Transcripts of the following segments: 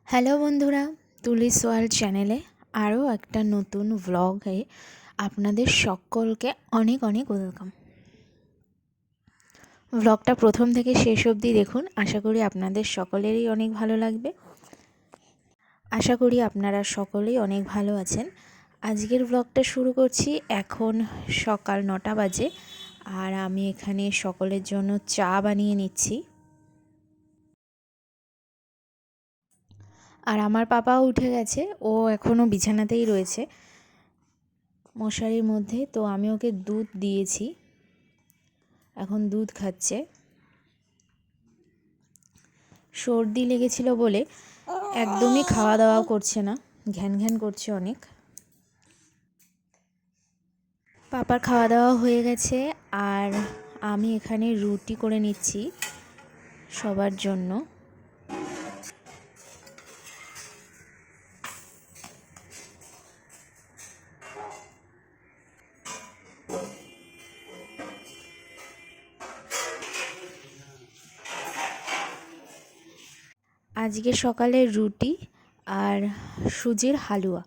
Hello বন্ধুরা, তুলিস world চ্যানেলে আরও একটা নতুন ভ্লগে আপনাদের সকলকে অনেক অনেক ওয়েলকাম। ভ্লগটা প্রথম থেকে শেষ অবধি দেখুন, আশা করি আপনাদের সকলেরই অনেক ভালো লাগবে। আশা করি আপনারা সকলেই অনেক ভালো আছেন। আজকের ভ্লগটা শুরু করছি। এখন সকাল 9টা বাজে আর আমি এখানে সকলের জন্য চা বানিয়ে নিচ্ছি। আর আমার পাপাও উঠে গেছে, ও এখনও বিছানাতেই রয়েছে মশারির মধ্যে। তো আমি ওকে দুধ দিয়েছি, এখন দুধ খাচ্ছে। সর্দি লেগেছিল বলে একদমই খাওয়া দাওয়াও করছে না, ঘ্যান ঘ্যান করছে অনেক। পাপার খাওয়া দাওয়া হয়ে গেছে আর আমি এখানে রুটি করে নিচ্ছি সবার জন্য। আজকে সকালে রুটি আর সুজির হালুয়া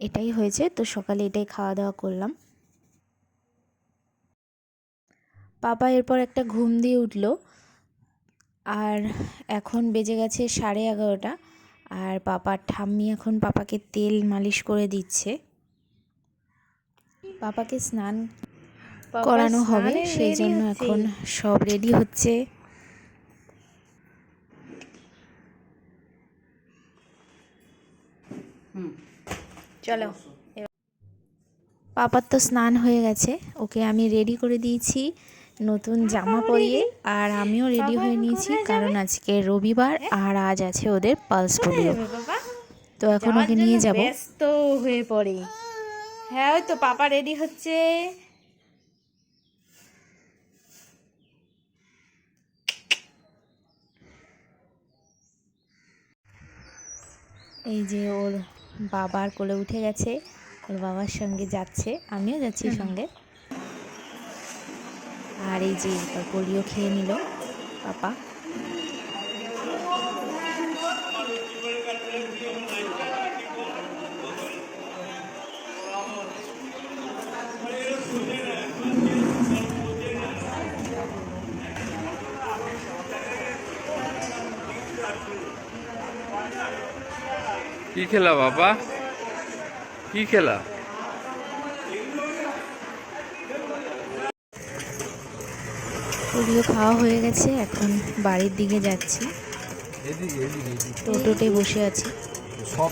এটাই হয়েছে, তো সকালে এটাই খাওয়া দাওয়া করলাম। পাপা এরপর একটা ঘুম দিয়ে উঠলো আর এখন বেজে গেছে 11:30। আর পাপার ঠাম্মি এখন পাপাকে তেল মালিশ করে দিচ্ছে। পাপাকে স্নান করানো হবে, সেই জন্য এখন সব রেডি হচ্ছে। চলো, পাপার তো স্নান হয়ে গেছে, ওকে আমি রেডি করে দিয়েছি নতুন জামা পরিয়ে। আর আমিও রেডি হয়ে নিয়েছি, কারণ আজকে রবিবার আর আজ আছে ওদের পালস পোলিও। তো এখন ওকে নিয়ে যাব। ব্যস্ত হয়ে পড়ে। হ্যাঁ, ওই তো পাপা রেডি হচ্ছে। এই যে ওর বাবার কোলে উঠে গেছে, ওর বাবার সঙ্গে যাচ্ছে, আমিও যাচ্ছি সঙ্গে। আর এই যে পোলিও খেয়ে নিল পাপা। কি খেলা বাবা, কি খেলা? পোলিও খাওয়া হয়ে গেছে, এখন বাড়ির দিকে যাচ্ছি। টোটোতে বসে আছি। সব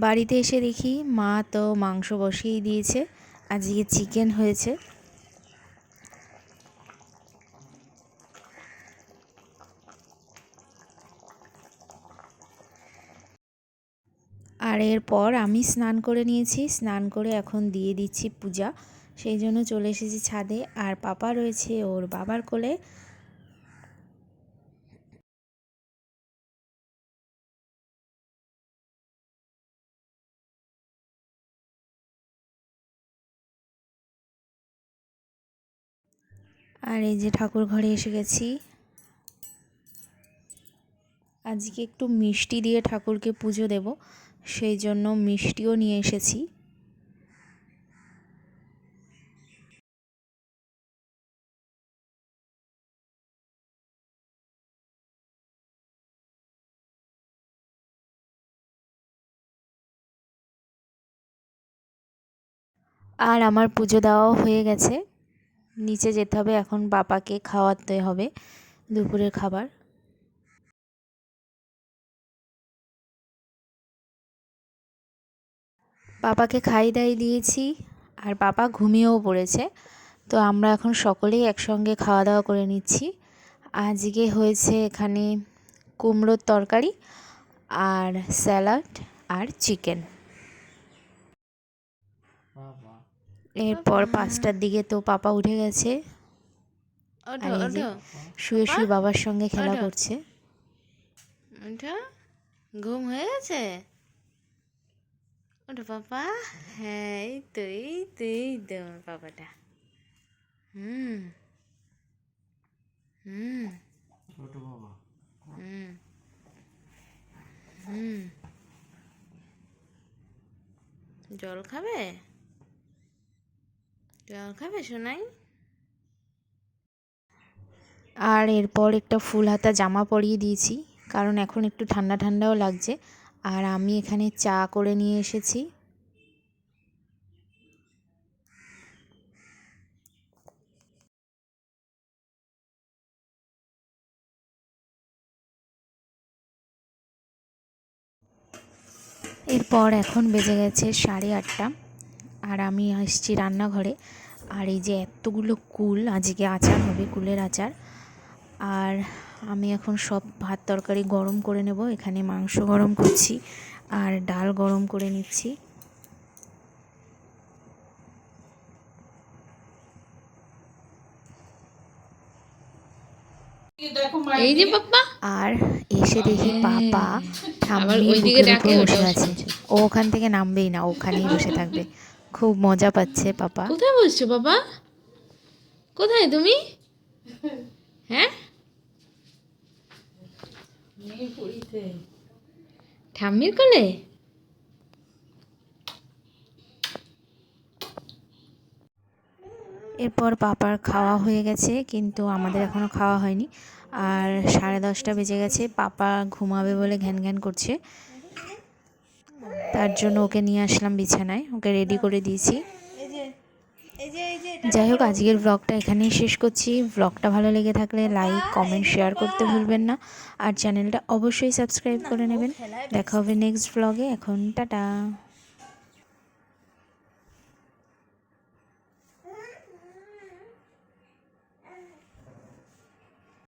বাড়িতে এসে দেখি মা তো মাংস বসিয়েই দিয়েছে, আজকে চিকেন হয়েছে। আর এরপর আমি স্নান করে নিয়েছি, স্নান করে এখন দিয়ে দিচ্ছি পূজা, সেই জন্য চলে এসেছি ছাদে। আর পাপা রয়েছে ওর বাবার কোলে। আর এই যে ঠাকুর ঘরে এসে গেছি। আজকে একটু মিষ্টি দিয়ে ঠাকুরকে পুজো দেব, সেই জন্য মিষ্টিও নিয়ে এসেছি। আর আমার পুজো দেওয়াও হয়ে গেছে, নিচে যেতে হবে, এখন বাবাকে খাওয়াতে হবে দুপুরের খাবার। পাপাকে খাই দাই দিয়েছি আর পাপা ঘুমিয়েও পড়েছে। তো আমরা এখন সকলেই একসঙ্গে খাওয়া দাওয়া করে নিচ্ছি। আজকে হয়েছে এখানে কুমড়োর তরকারি আর স্যালাড আর চিকেন। এরপর 5টার দিকে তো পাপা উঠে গেছে, ওঠো আর এই যে ওঠো শুয়ে শুয়ে বাবার সঙ্গে খেলা ওঠো। করছে। ওঠো, ঘুম হয়ে গেছে? ওঠো পাপা। হ্যাঁ, এই তো এই তো এই তো আমার পাপাটা। হুম হুম হুম হুম। জল খাবে? জল খাবে সোনাই? আর এরপর একটা ফুল হাতা জামা পরিয়ে দিয়েছি, কারণ এখন একটু ঠান্ডা ঠান্ডাও লাগছে। আর আমি এখানে চা করে নিয়ে এসেছি। এরপর এখন বেজে গেছে 8:30, আর আমি আসছি রান্নাঘরে। আর এই যে এতগুলো কুল, আজকে আচার হবে, কুলের আচার। আর আমি এখন সব ভাত তরকারি গরম করে নেব। এখানে মাংস গরম করছি আর ডাল গরম করে নিচ্ছি। এই যে পাপা। আর এসে দেখি পাপা আবার ঠাম্মির ওইদিকে বুকের উপর ডাকে, বসে ওটাও আছে। শুনছে। ও ওখান থেকে নামবেই না, ওখানেই বসে থাকবে। খুব মজা পাচ্ছে পাপা। কোথায় বসছো বাবা? কোথায় তুমি? হ্যাঁ, ঠাম্মির কোলে? এরপর পাপার খাওয়া হয়ে গেছে, কিন্তু আমাদের এখনও খাওয়া হয়নি। আর 10:30 বেজে গেছে। পাপা ঘুমাবে বলে ঘ্যান ঘ্যান করছে, তার জন্য ওকে নিয়ে আসলাম বিছানায়, ওকে রেডি করে দিয়েছি। যাই হোক, আজকের ব্লগটা এখানেই শেষ করছি। ব্লগটা ভালো লেগে থাকলে লাইক কমেন্ট শেয়ার করতে ভুলবেন না, আর চ্যানেলটা অবশ্যই সাবস্ক্রাইব করে নেবেন। দেখা হবে নেক্সট ব্লগে। এখন টাটা।